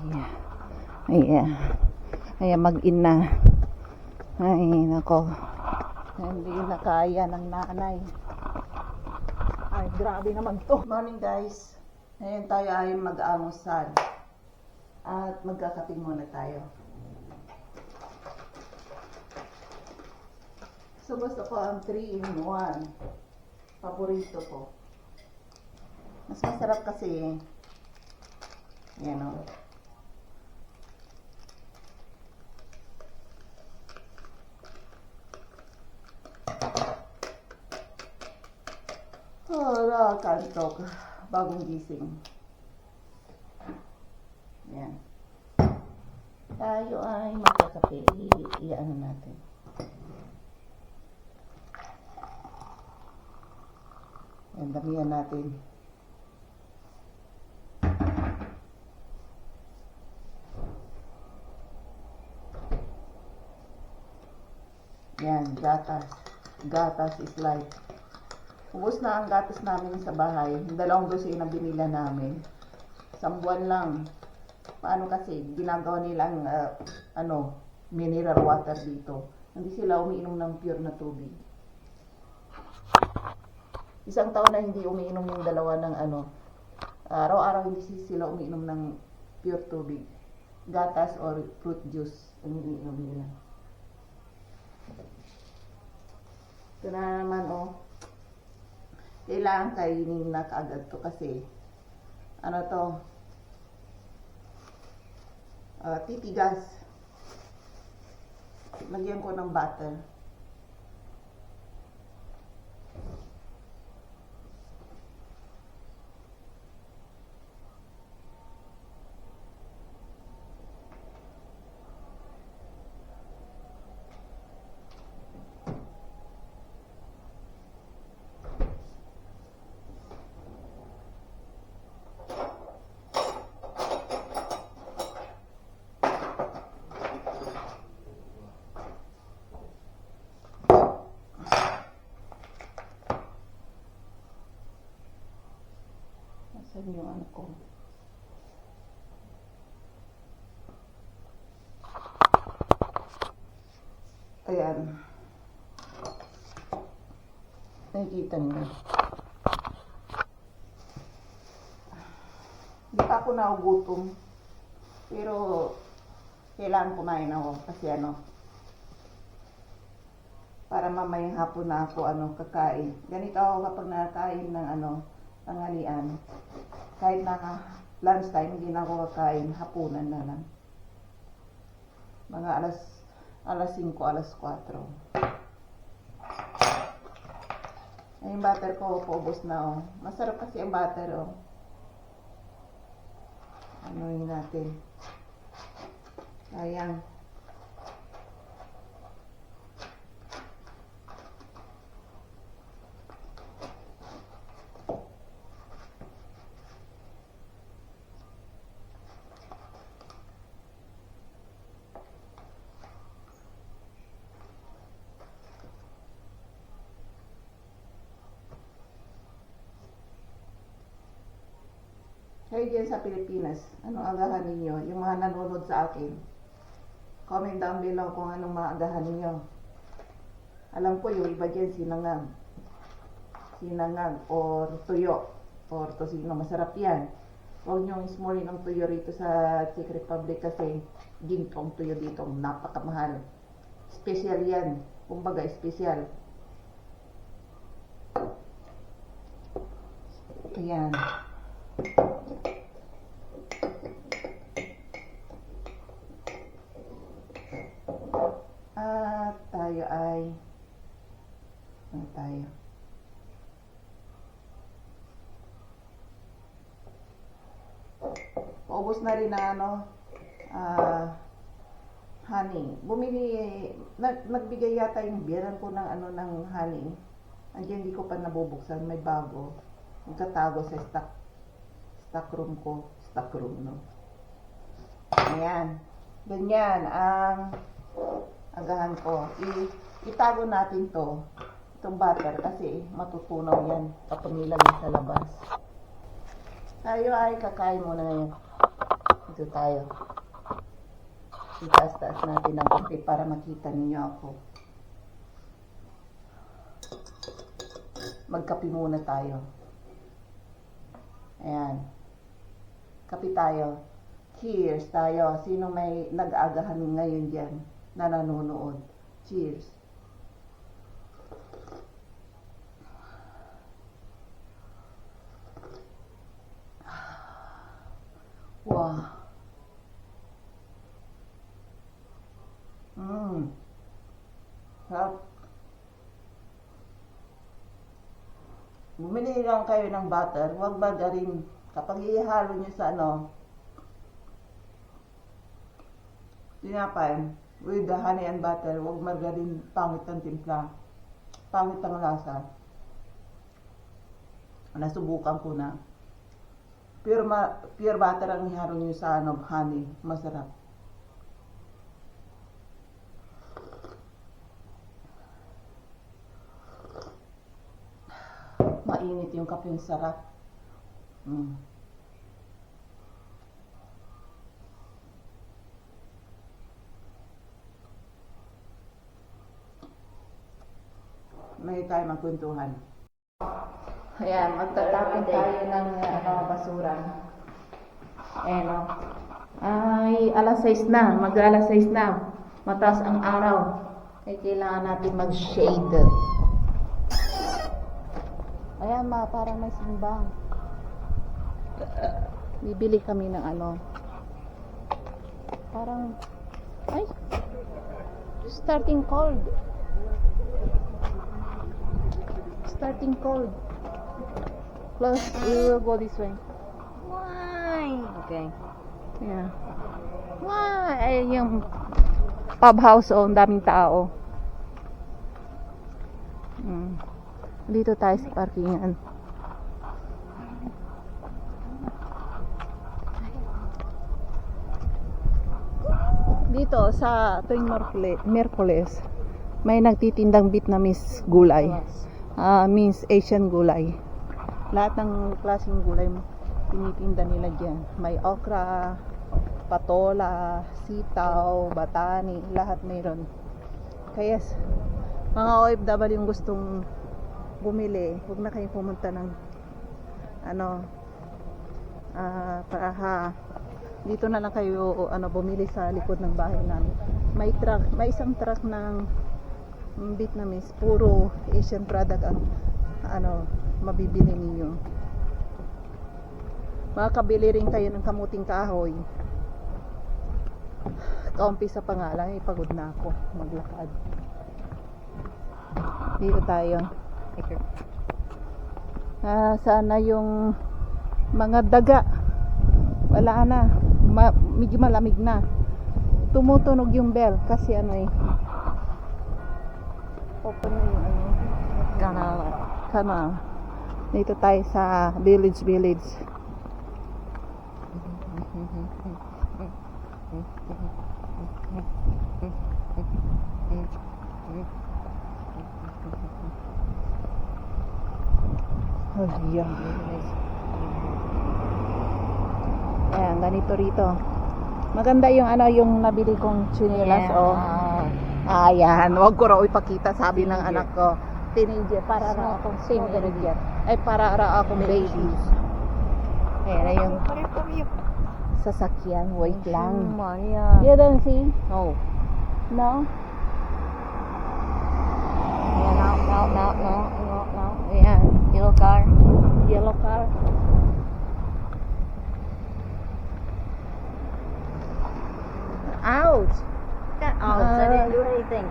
Ayan. Ayan, mag-in na. Ay, nako. Hindi na kaya ng nanay. Ay, grabe naman to. Morning, guys. Ngayon tayo ay mag-almusal. At magkakape muna tayo. So, gusto ko ang 3-in-1. Paborito ko. Mas masarap kasi. Yan o. Nakakantok. Bagong gising. Yan. Tayo ay magkakape. Iyan natin. Yan, damihan natin. Yan, gatas. Gatas is life. Ubus na ang gatas namin sa bahay. 2 dosis na binila namin. 1 buwan lang. Paano kasi, ginagawa nilang mineral water dito. Hindi sila umiinom ng pure na tubig. 1 taon na hindi umiinom yung dalawa ng araw-araw hindi sila umiinom ng pure tubig. Gatas or fruit juice ang iniinom nila. Ito na naman kailangan kainin na kaagad to kasi titigas. Lagyan ko ng butter. Saan yung ano ko? Ayan. Nakikita niyo. Hindi pa ako nagugutom. Pero kailangan kumain ako kasi para mamayang hapon na ako kakain. Ganito ako kapag nakakain ng tanghalian. Kahit na lunch time, hindi na ako kakain, hapunan na lang. Mga alas 5, alas 4. Ay, yung butter ko, paubos na Masarap kasi ang butter Anuhin natin. Ayan. Kayo dyan sa Pilipinas, anong agahan ninyo? Yung mga nanonood sa akin, comment down below kung anong mga agahan ninyo. Alam ko yung iba dyan sinangag or tuyo or tosino, masarap yan. Huwag nyo ismulin ang tuyo rito sa Czech Republic kasi gintong tuyo dito, napakamahal. Special yan, kumbaga special. Ayan. At tayo ay paubos na rin na honey. Nagbigay yata yung biyanan ko ng honey. Andiyan, hindi ko pa nabubuksan, may bago. Nagkatago sa stock room ko. Ayan. Ganyan ang agahan ko. Itago natin itong butter kasi matutunaw yan kapag nilagay sa labas. Tayo ay kakain muna ngayon. Dito tayo. Itaas-taas natin ang kape para makita ninyo ako. Magkape muna tayo. Ayan. Kape tayo. Cheers tayo. Sino may nag-agahan ngayon dyan na nanonood? Cheers. Wow. Sarap. Bumili lang kayo ng butter. Huwag magaling. Kapag ihalo nyo sa tinapay, with the honey and butter, huwag margarin, pangit ang timpla. Pangit ang lasa. Nasubukan ko na. Pure butter ang ihalo nyo sa honey. Masarap. Mainit yung kape, yung sarap. May tayo magkwentuhan. Ayan, magtatapon tayo ng basura. Ayan o. Ay, alas 6 na. Mag-alas 6 na. Mataas ang araw. Kaya kailangan natin mag-shade. Ayan parang may simbang. Bibili kami ng parang, ay, starting cold. Starting cold. Close, we will go this way. Why? Okay. Yeah. Why? Ay, yung pub house, ang daming tao. Dito tayo sa parkingan. Dito sa tuwing Miyerkules may nagtitindang Vietnamese gulay. Means Asian gulay. Lahat ng klaseng gulay tinitinda nila dyan. May okra, patola, sitaw, batani, lahat mayroon. Kaya mga OFW yung gustong bumili, huwag na kayong pumunta ng dito na lang kayo bumili sa likod ng bahay namin. May isang truck ng Vietnamese, puro Asian product ang mabibili ninyo. Makakabili rin kayo ng kamuting kahoy. Kaumpisa pa nga lang, pagod na ako maglakad. Dito tayo. Sana yung mga daga wala na, medyo malamig na, tumutunog yung bell kasi open na yung kanal. Dito tayo sa village. Ayan. Ayan, ganito rito. Maganda yung yung nabili kong chinelas. Ayan, wag ko raw ipakita, sabi ng anak ko. Teenager, para raw akong teenager. Ay, para raw akong baby. Ayan, yung sasakyan. Wait lang. You don't see? No. No? No. Ayan, yellow car. Ouch! I didn't do anything.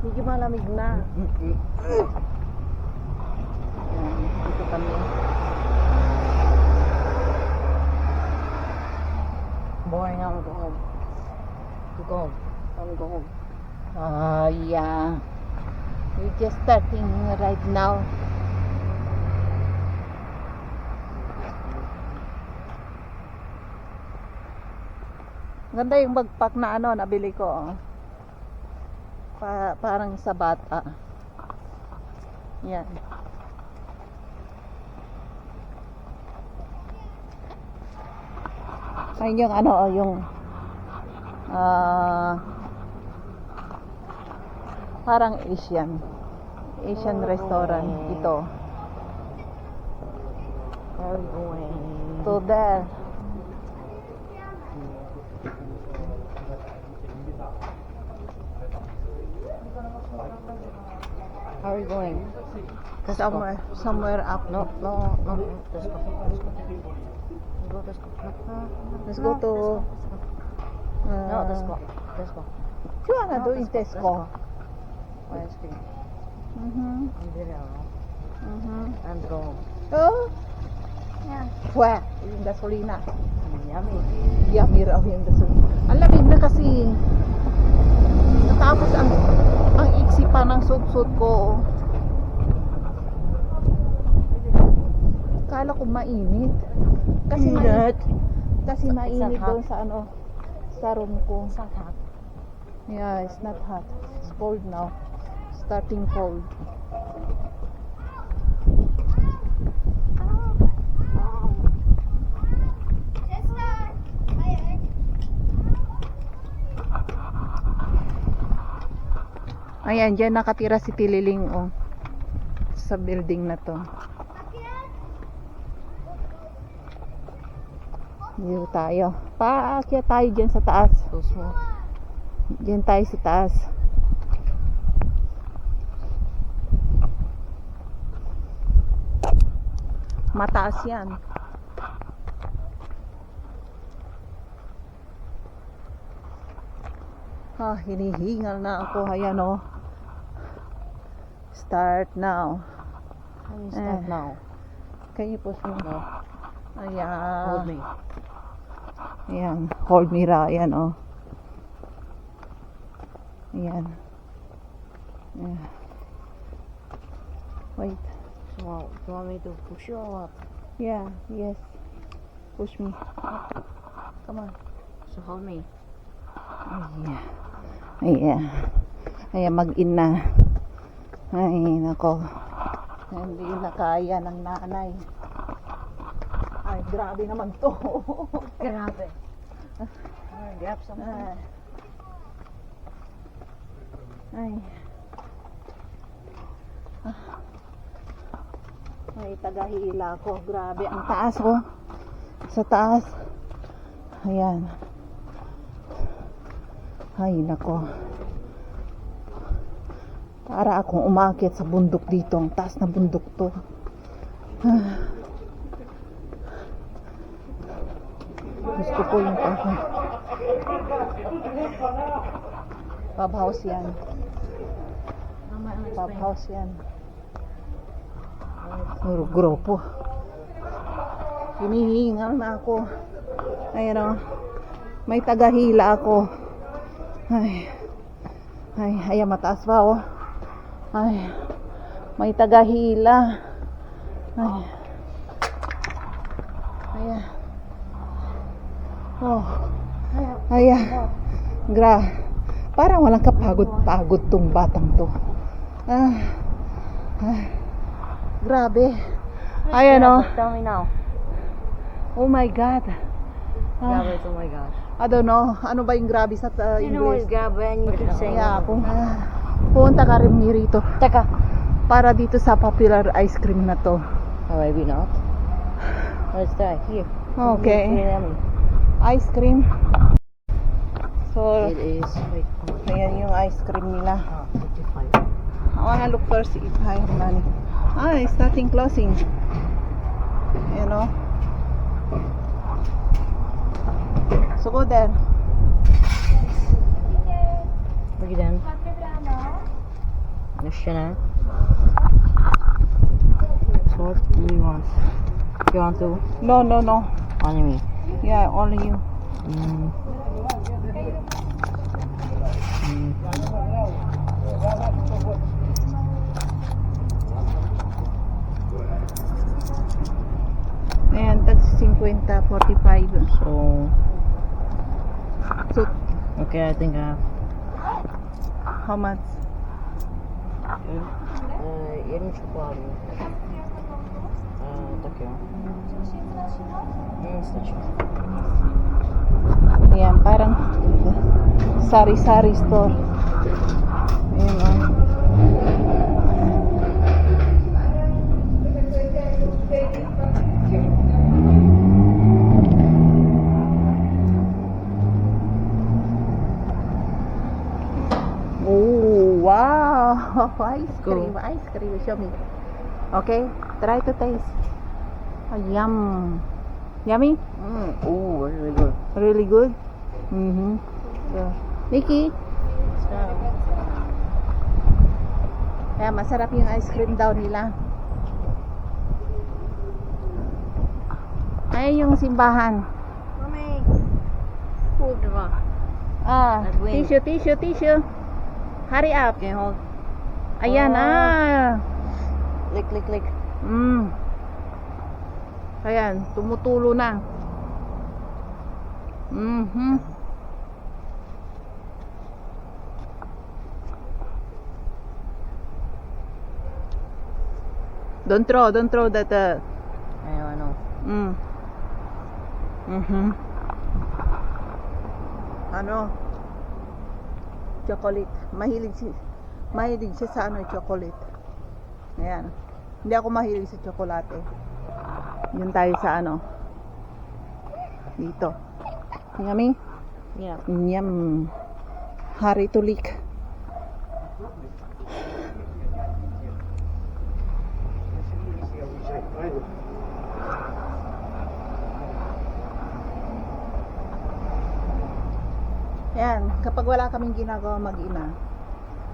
Medyo malamig na. Ayan, dito kami. Boring, I'm going home. Yeah. We're just starting right now. Ganda yung backpack na nabili ko. Parang sa bata. Yan. Ayun yung ano, yung parang Asian restaurant ito. Where are we going? To there. How are we going? Somewhere up. No. Let's go. Let's go. Let's go to No, let's go. Let's go. you wanna do in Tesco? Ice cream. Mhm. And dinner. And go. Oh, Yeah. where? Yung gasolina. Yummy. Yummy raw yung gasolina. Ang lamig na kasi. Natapos ang iksi pa ng suit ko. Kala ko mainit. Kasi mainit It's not doon sa sa room ko. It's not hot. Yeah, it's not hot. It's cold now. Starting cold. Ayan, dyan nakatira si Tililing, oh. Sa building na to. Dito tayo. Paakyat tayo dyan sa taas. So small. Dyan tayo sa taas. Mataas yan. Hinihingal na ako. Ayan, oh. Start now. How do you start Eh. now? Can you push me? No. Ayan. Hold me. Ayan. Hold me ra. Ayan, oh. Ayan. Ayan. Wait. So, do you want me to push you or what? Yeah. Yes. Push me. Come on. So hold me. Ayan. Ayan. Ayan, mag-in na. Ay, nako. Hindi na kaya ng nanay. Ay, grabe naman to. Grabe. Grab something. Ay. Ay, tagahila ko. Grabe, ang taas ko. Sa taas. Ayan. Ay, nako. Para akong umakyat sa bundok dito. Ang taas na bundok to. Gusto ko yung Pub house yan. Pub house yan. Grupo. Hinihingal na ako. Ayan, o. May tagahila ako. Ay, mataas pa, oh. Ay, may tagahila. Ay. Ayan. Oh. Ayan. Parang walang kapagod-pagod tong batang to. Grabe. Ayan, oh. Tell me now. Oh my God. Grabe, oh my gosh. I don't know. Ano ba yung grabe sa You know what English? is grabe and you keep saying Kaya punta ka rin rito. Teka. Para dito sa popular ice cream na to. Oh, maybe not. Let's try. Here. Okay. Yummy. Ice cream. So, It is. Wait. ayan yung ice cream nila. 55. I wanna look first if I have money. It's starting closing. You know. So go there. Look at them. Yes, na. So what do you want? You want to? No. Only me. Yeah, only you. Ayan, tag 50, 45. So, Okay, I think I have. how much? Jeden čokoládu. Tak jo. Stačí. Ayan, parang sari-sari store. Ayan o. Oh, wow! Ice cream, Go. ice cream. Show me. Okay, try to taste. Oh, yum. Yummy? Oh, really good. Really good? So, Nikki? Kaya masarap yung ice cream daw nila. Ay, yung simbahan. Mami. Hold the rock. Ah, That way. tissue. Hurry up. Okay, hold. Ayan, Lick. Ayan, tumutulo na. Don't throw that. Ayaw, ano. Ano? Chocolate. Mahilig siya sa ano, chocolate. Ayan. Hindi ako mahilig sa tsokolate. Yun tayo sa ano. Dito. Yummy? Yeah. Yum. Hurry to lick. Yan, kapag wala kaming ginagawa mag-ina,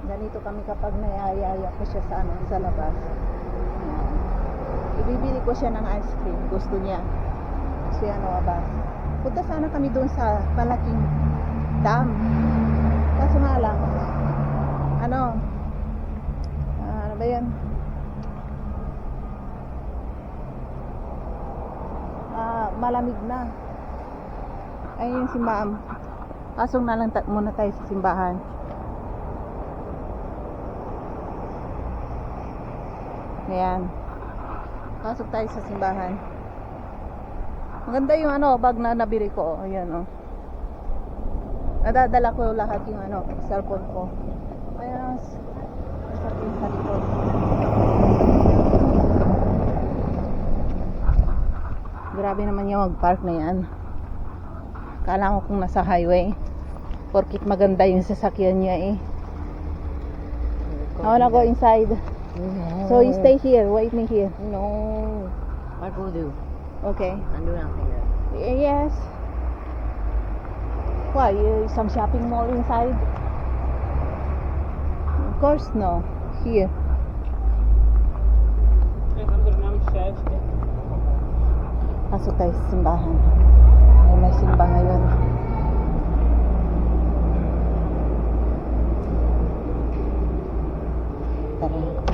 ganito kami kapag nayayaya ko siya sa ano, sa labas. Yan. Ibibili ko siya ng ice cream, gusto niya. Siya ano ba? Punta sana kami doon sa malaking dam. Kaso nga lang, ano ba yan? Malamig na. Ayun si ma'am. Pasok na lang muna tayo sa simbahan. Ayan. Pasok tayo sa simbahan. Maganda yung ano, bag na nabili ko. Ayan o. Nadadala ko lahat yung ano, cellphone ko. Ayan. Sasabihin sa likod. Grabe naman yung mag-park na yan. Kala ko kung nasa highway. Porkit maganda yung sasakyan niya eh. I wanna go inside. No. So you stay here, wait me here. No. What will do? Okay. I'll do nothing there. Yes. Why? Some shopping mall inside? Of course no. Here. Pasok tayo sa simbahan. May simba ngayon. Tara.